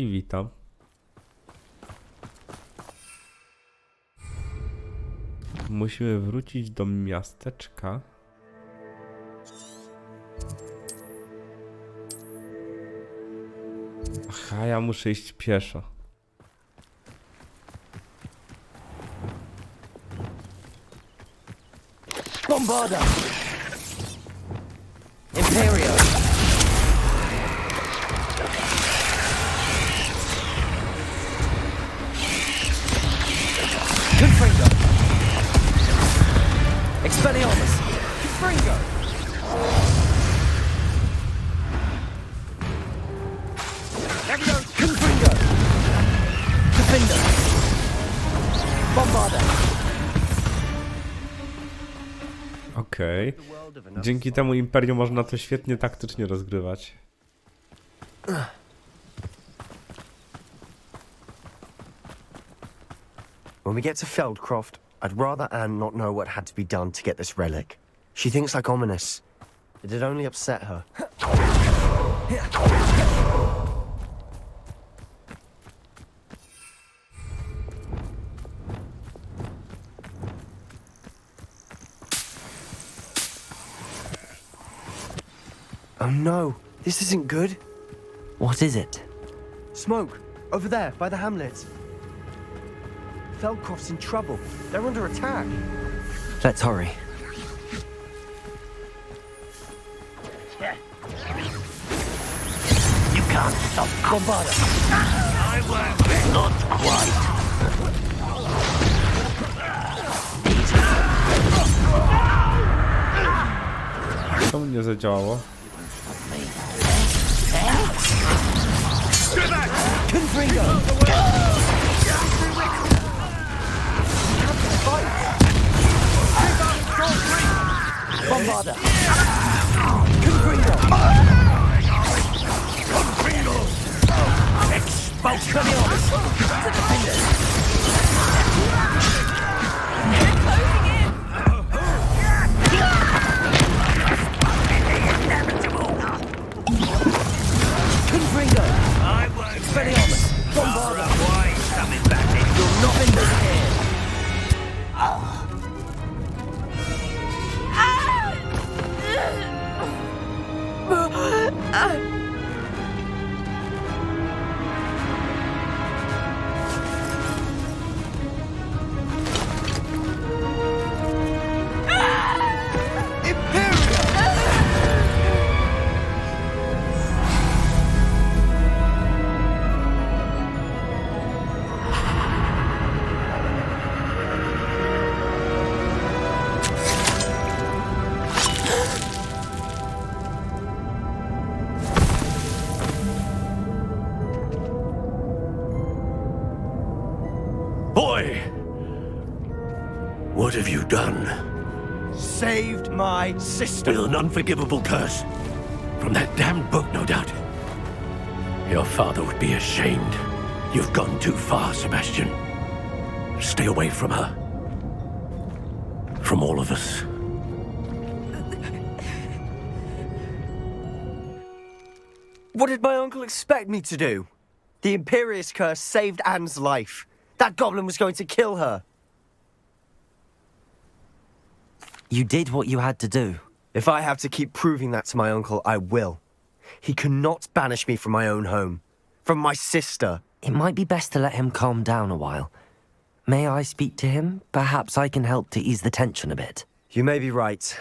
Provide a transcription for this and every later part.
I witam. Musimy wrócić do miasteczka. Aha, ja muszę iść pieszo. Bombarda! Imperial! Confringo! Expelliarmus! Confringo! Confringo! Defender! Bombarda! Okej. Dzięki temu Imperium można to świetnie taktycznie rozgrywać. When we get to Feldcroft, I'd rather Anne not know what had to be done to get this relic. She thinks like ominous. It'd only upset her. Oh no, this isn't good. What is it? Smoke, over there, by the hamlet. Feldcroft's in trouble. They're under attack. Let's hurry. You can't stop Bombarda! I won't. Not quite. To mnie zadziałało. Confringo! Bombarda! Confringo! Expulsion! Confringo! I won't. Expelliarmus! Bombarda! Why coming back in? You're not in this here! Boy! What have you done? Saved my sister! With an unforgivable curse. From that damned book, no doubt. Your father would be ashamed. You've gone too far, Sebastian. Stay away from her. From all of us. What did my uncle expect me to do? The Imperious curse saved Anne's life. That goblin was going to kill her. You did what you had to do. If I have to keep proving that to my uncle, I will. He cannot banish me from my own home. From my sister. It might be best to let him calm down a while. May I speak to him? Perhaps I can help to ease the tension a bit. You may be right.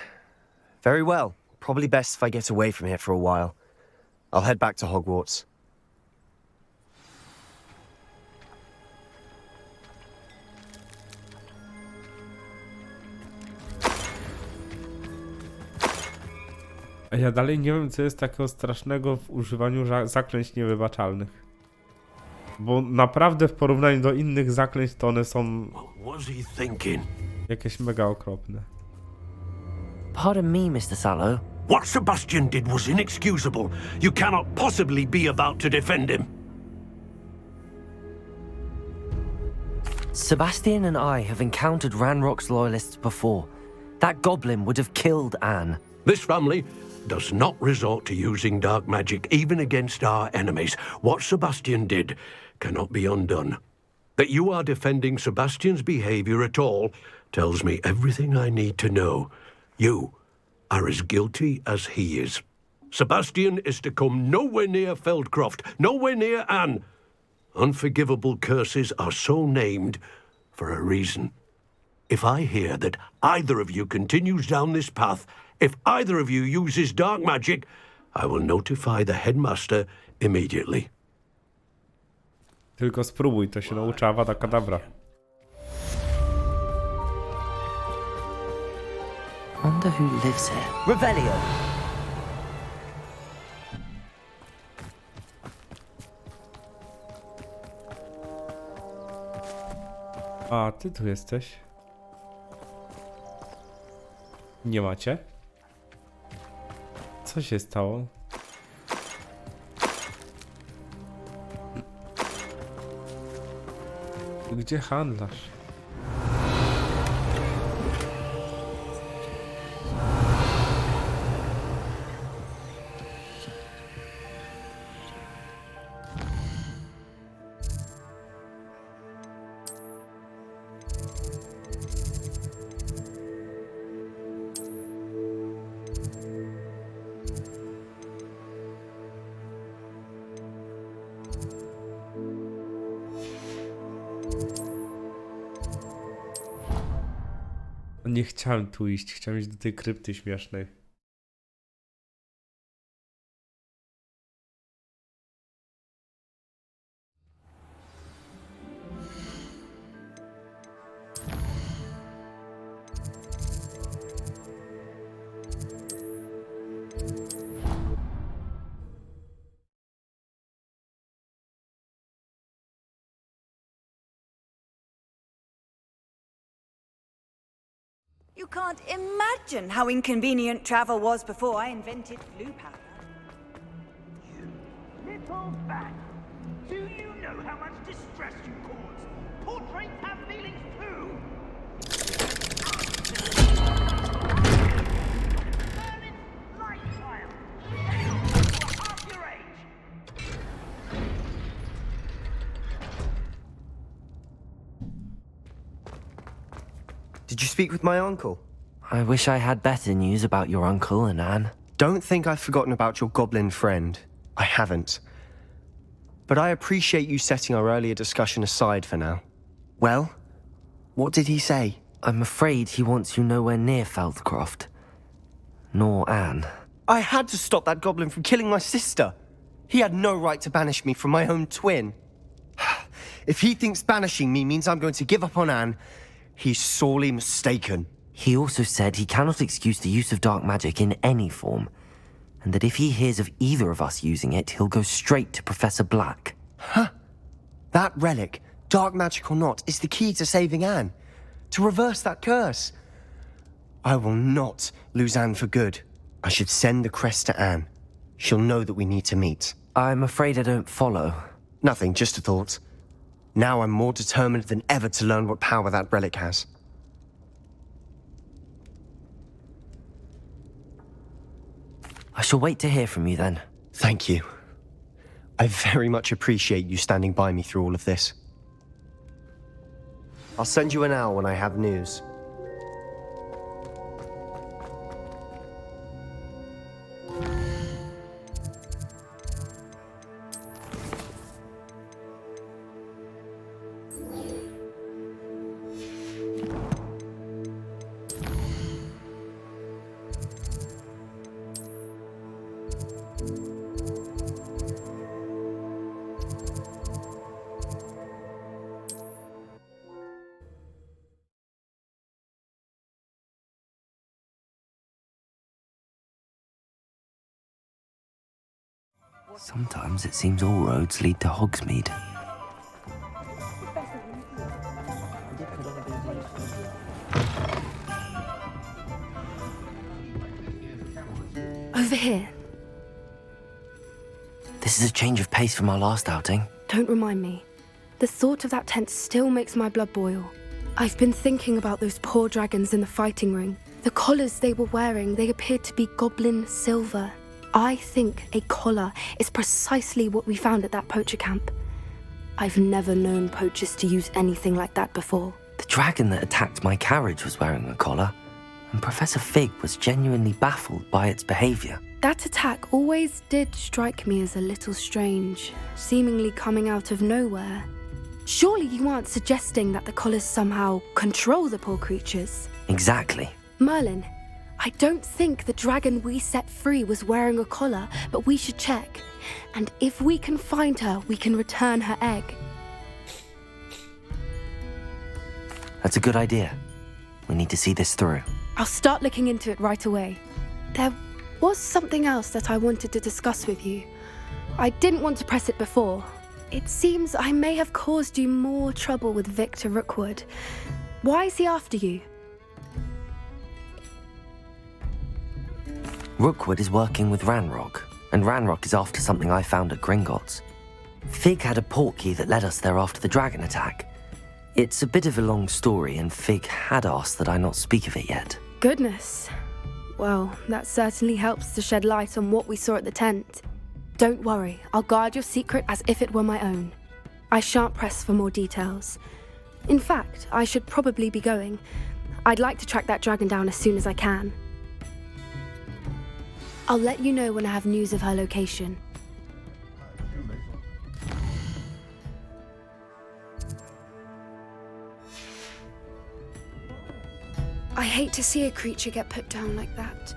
Very well. Probably best if I get away from here for a while. I'll head back to Hogwarts. A ja dalej nie wiem, co jest takiego strasznego w używaniu zaklęć niewybaczalnych. Bo naprawdę w porównaniu do innych zaklęć to one są What was he thinking? jakieś mega okropne. Pardon me, Mr. Sallow. What Sebastian did was inexcusable. You cannot possibly be about to defend him. Sebastian and I have encountered Ranrock's loyalists before. That goblin would have killed Anne. This family does not resort to using dark magic even against our enemies. What Sebastian did cannot be undone. That you are defending Sebastian's behavior at all tells me everything I need to know. You are as guilty as he is. Sebastian is to come nowhere near Feldcroft, nowhere near Anne. Unforgivable curses are so named for a reason. If I hear that either of you continues down this path, if either of you uses dark magic, I will notify the headmaster immediately. Tylko spróbuj, to się nauczy Avada Kedavra. Wonder who lives here. Revelio! A, ty tu jesteś. Nie macie? Co się stało? Gdzie handlarz? Nie chciałem tu iść, chciałem iść do tej krypty śmiesznej. You can't imagine how inconvenient travel was before I invented blue powder. You little bat! Do you know how much distress you cause? Portraits have feelings too! Burn it like fire! You are half your age! Did you speak with my uncle? I wish I had better news about your uncle and Anne. Don't think I've forgotten about your goblin friend. I haven't. But I appreciate you setting our earlier discussion aside for now. Well, what did he say? I'm afraid he wants you nowhere near Feldcroft. Nor Anne. I had to stop that goblin from killing my sister. He had no right to banish me from my own twin. If he thinks banishing me means I'm going to give up on Anne, he's sorely mistaken. He also said he cannot excuse the use of dark magic in any form, and that if he hears of either of us using it, he'll go straight to Professor Black. Huh? That relic, dark magic or not, is the key to saving Anne. To reverse that curse. I will not lose Anne for good. I should send the crest to Anne. She'll know that we need to meet. I'm afraid I don't follow. Nothing, just a thought. Now I'm more determined than ever to learn what power that relic has. I shall wait to hear from you then. Thank you. I very much appreciate you standing by me through all of this. I'll send you an owl when I have news. Sometimes it seems all roads lead to Hogsmeade. Over here. This is a change of pace from our last outing. Don't remind me. The thought of that tent still makes my blood boil. I've been thinking about those poor dragons in the fighting ring. The collars they were wearing, they appeared to be goblin silver. I think a collar is precisely what we found at that poacher camp. I've never known poachers to use anything like that before. The dragon that attacked my carriage was wearing a collar, and Professor Fig was genuinely baffled by its behavior. That attack always did strike me as a little strange, seemingly coming out of nowhere. Surely you aren't suggesting that the collars somehow control the poor creatures? Exactly. Merlin, I don't think the dragon we set free was wearing a collar, but we should check. And if we can find her, we can return her egg. That's a good idea. We need to see this through. I'll start looking into it right away. There was something else that I wanted to discuss with you. I didn't want to press it before. It seems I may have caused you more trouble with Victor Rookwood. Why is he after you? Rookwood is working with Ranrock, and Ranrock is after something I found at Gringotts. Fig had a portkey that led us there after the dragon attack. It's a bit of a long story, and Fig had asked that I not speak of it yet. Goodness. Well, that certainly helps to shed light on what we saw at the tent. Don't worry, I'll guard your secret as if it were my own. I shan't press for more details. In fact, I should probably be going. I'd like to track that dragon down as soon as I can. I'll let you know when I have news of her location. I hate to see a creature get put down like that.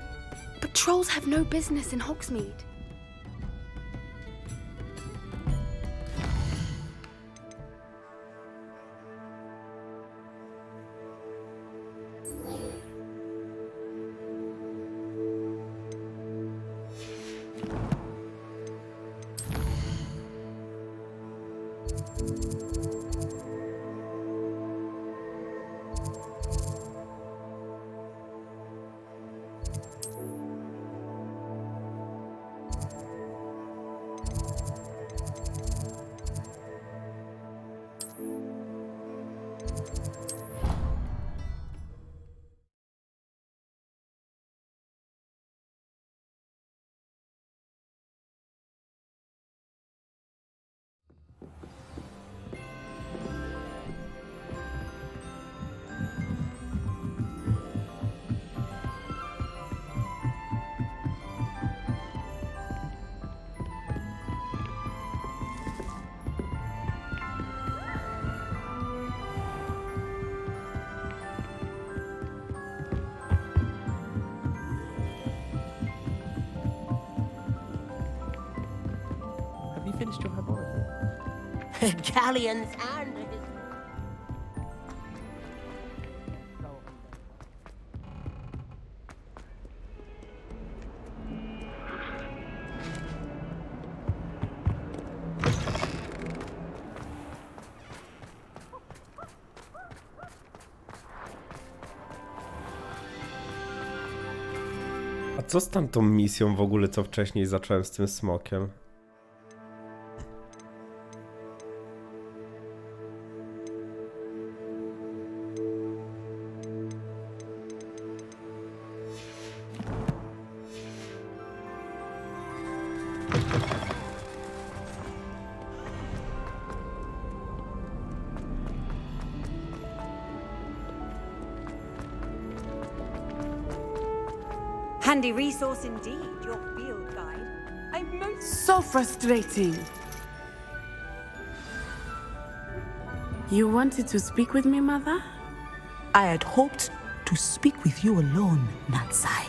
But trolls have no business in Hogsmeade. Finished your laboratory. Galleon's hand. A co z tamtą misją w ogóle, co wcześniej zacząłem z tym smokiem? Handy resource indeed, your field guide. I'm most So frustrating. You wanted to speak with me, Mother? I had hoped to speak with you alone, Natsai.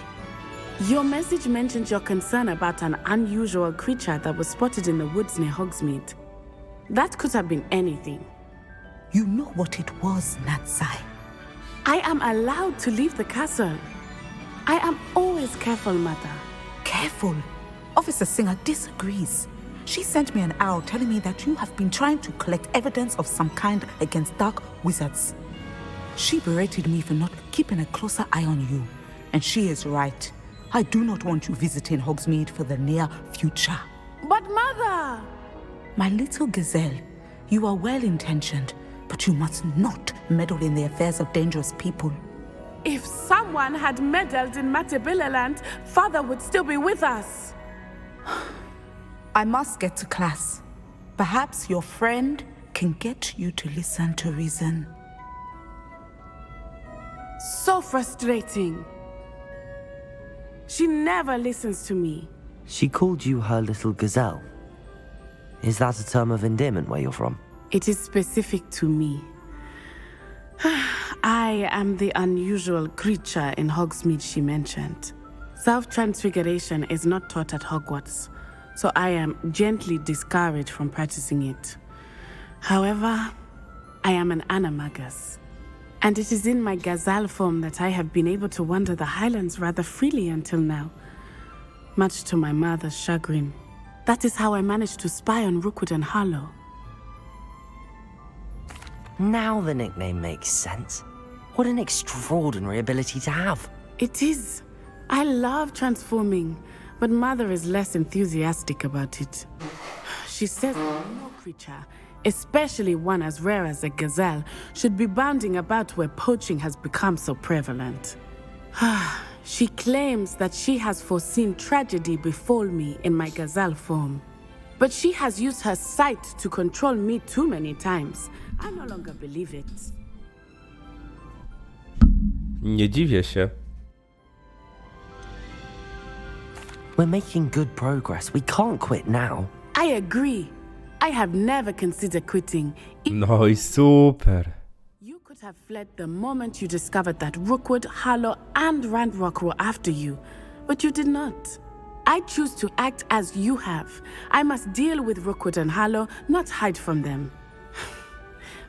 Your message mentioned your concern about an unusual creature that was spotted in the woods near Hogsmeade. That could have been anything. You know what it was, Natsai. I am allowed to leave the castle. I am always careful, Mother. Careful. Officer Singer disagrees. She sent me an owl telling me that you have been trying to collect evidence of some kind against dark wizards. She berated me for not keeping a closer eye on you. And she is right. I do not want you visiting Hogsmeade for the near future. But Mother! My little gazelle, you are well-intentioned, but you must not meddle in the affairs of dangerous people. If someone someone had meddled in Matabeleland, Father would still be with us. I must get to class. Perhaps your friend can get you to listen to reason. So frustrating. She never listens to me. She called you her little gazelle. Is that a term of endearment where you're from? It is specific to me. I am the unusual creature in Hogsmeade she mentioned. Self-transfiguration is not taught at Hogwarts, so I am gently discouraged from practicing it. However, I am an animagus, and it is in my gazelle form that I have been able to wander the Highlands rather freely until now, much to my mother's chagrin. That is how I managed to spy on Rookwood and Harlow. Now the nickname makes sense. What an extraordinary ability to have. It is. I love transforming, but Mother is less enthusiastic about it. She says no creature, especially one as rare as a gazelle, should be bounding about where poaching has become so prevalent. She claims that she has foreseen tragedy befall me in my gazelle form. But she has used her sight to control me too many times. I no longer believe it. Nie dziwię się. We're making good progress. We can't quit now. I agree. I have never considered quitting. No i super. You could have fled the moment you discovered that Rookwood, Harlow, and Ranrock were after you, but you did not. I choose to act as you have. I must deal with Rookwood and Harlow, not hide from them.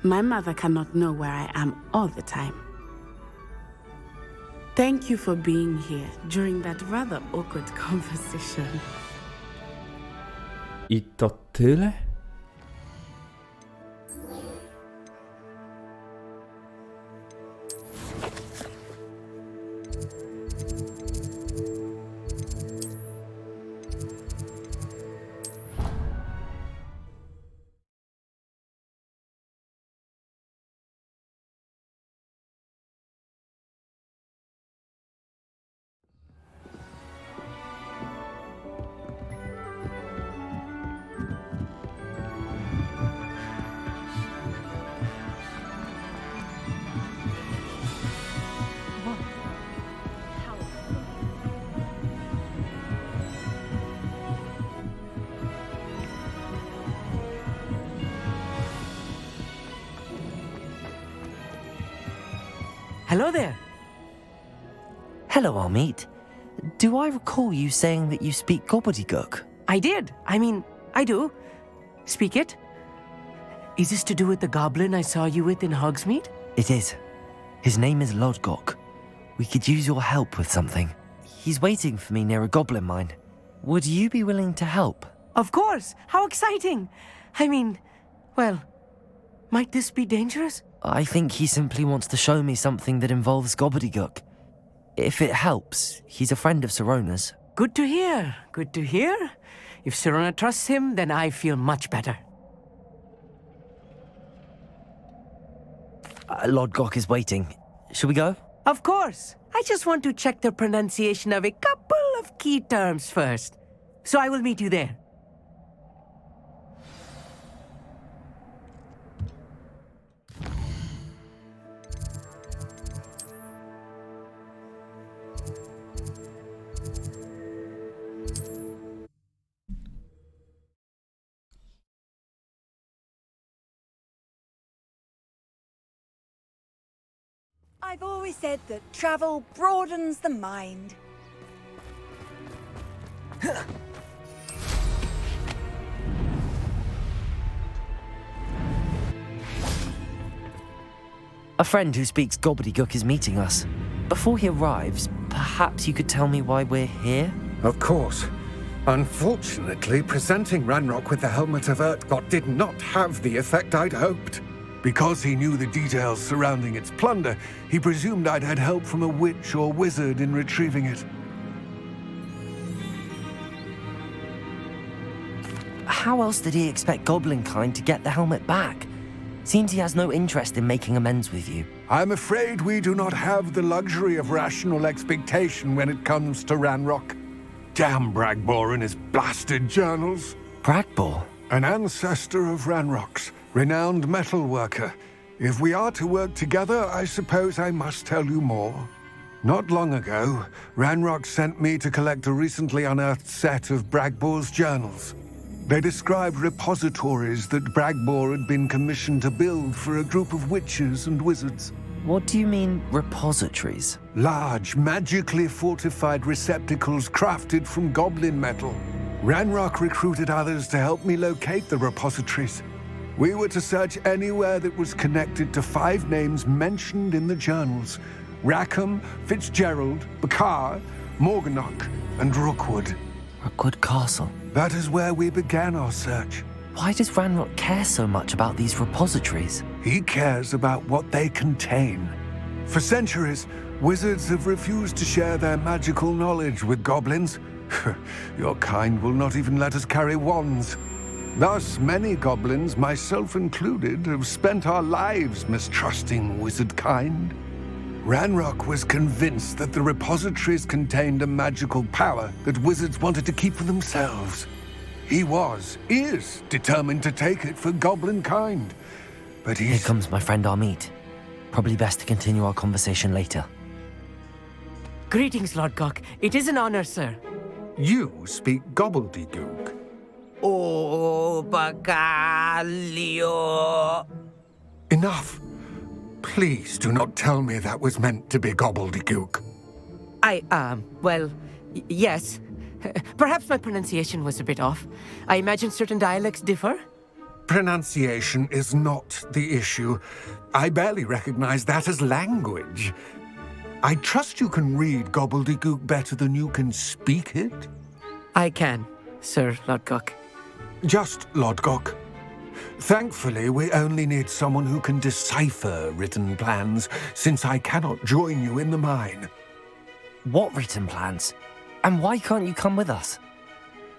My mother cannot know where I am all the time. Thank you for being here during that rather awkward conversation. I to tyle? Hello there. Hello, Armeet. Do I recall you saying that you speak gobbledygook? I did. I do. Speak it. Is this to do with the goblin I saw you with in Hogsmeade? It is. His name is Lodgok. We could use your help with something. He's waiting for me near a goblin mine. Would you be willing to help? Of course. How exciting. Well, might this be dangerous? I think he simply wants to show me something that involves gobbledygook. If it helps, he's a friend of Sirona's. Good to hear. Good to hear. If Sirona trusts him, then I feel much better. Lodgok is waiting. Shall we go? Of course. I just want to check the pronunciation of a couple of key terms first. So I will meet you there. I've always said that travel broadens the mind. A friend who speaks gobbledygook is meeting us. Before he arrives, perhaps you could tell me why we're here? Of course. Unfortunately, presenting Ranrock with the Helmet of Urtkot did not have the effect I'd hoped. Because he knew the details surrounding its plunder, he presumed I'd had help from a witch or wizard in retrieving it. How else did he expect Goblinkind to get the helmet back? Seems he has no interest in making amends with you. I'm afraid we do not have the luxury of rational expectation when it comes to Ranrock. Damn Bragbor and his blasted journals. Bragbor? An ancestor of Ranrock's, renowned metal worker. If we are to work together, I suppose I must tell you more. Not long ago, Ranrock sent me to collect a recently unearthed set of Bragbor's journals. They described repositories that Bragbor had been commissioned to build for a group of witches and wizards. What do you mean, repositories? Large, magically fortified receptacles crafted from goblin metal. Ranrock recruited others to help me locate the repositories. We were to search anywhere that was connected to 5 names mentioned in the journals: Rackham, Fitzgerald, Bakar, Morganach, and Rookwood. Rookwood Castle. That is where we began our search. Why does Ranrock care so much about these repositories? He cares about what they contain. For centuries, wizards have refused to share their magical knowledge with goblins. Your kind will not even let us carry wands. Thus, many goblins, myself included, have spent our lives mistrusting wizard kind. Ranrock was convinced that the repositories contained a magical power that wizards wanted to keep for themselves. He is determined to take it for goblin kind. But Here comes my friend Amit. Probably best to continue our conversation later. Greetings, Lord Cock. It is an honor, sir. You speak gobbledygook. Oh, Bacalio. Enough. Please do not tell me that was meant to be gobbledygook. Well, yes. Perhaps my pronunciation was a bit off. I imagine certain dialects differ? Pronunciation is not the issue. I barely recognize that as language. I trust you can read gobbledygook better than you can speak it? I can, Sir Lodgok. Just Lodgok. Thankfully, we only need someone who can decipher written plans, since I cannot join you in the mine. What written plans? And why can't you come with us?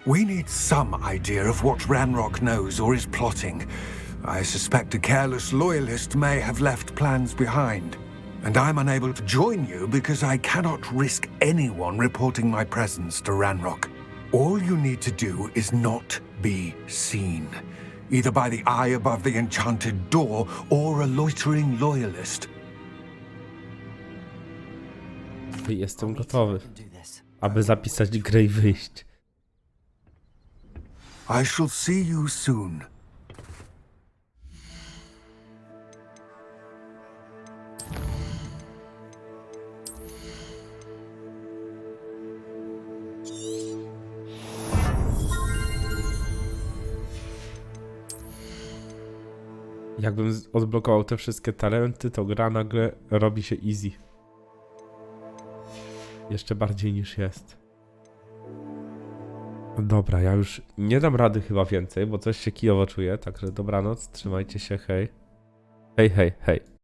We need some idea of what Ranrock knows or is plotting. I suspect a careless loyalist may have left plans behind. And I'm unable to join you because I cannot risk anyone reporting my presence to Ranrock. All you need to do is not be seen, either by the eye above the enchanted door or a loitering loyalist. Jestem gotowy, aby zapisać grę i wyjść. I shall see you soon. Jakbym odblokował te wszystkie talenty, to gra nagle robi się easy. Jeszcze bardziej niż jest. Dobra, ja już nie dam rady chyba więcej, bo coś się kijowo czuję, także dobranoc, trzymajcie się, hej. Hej, hej, hej.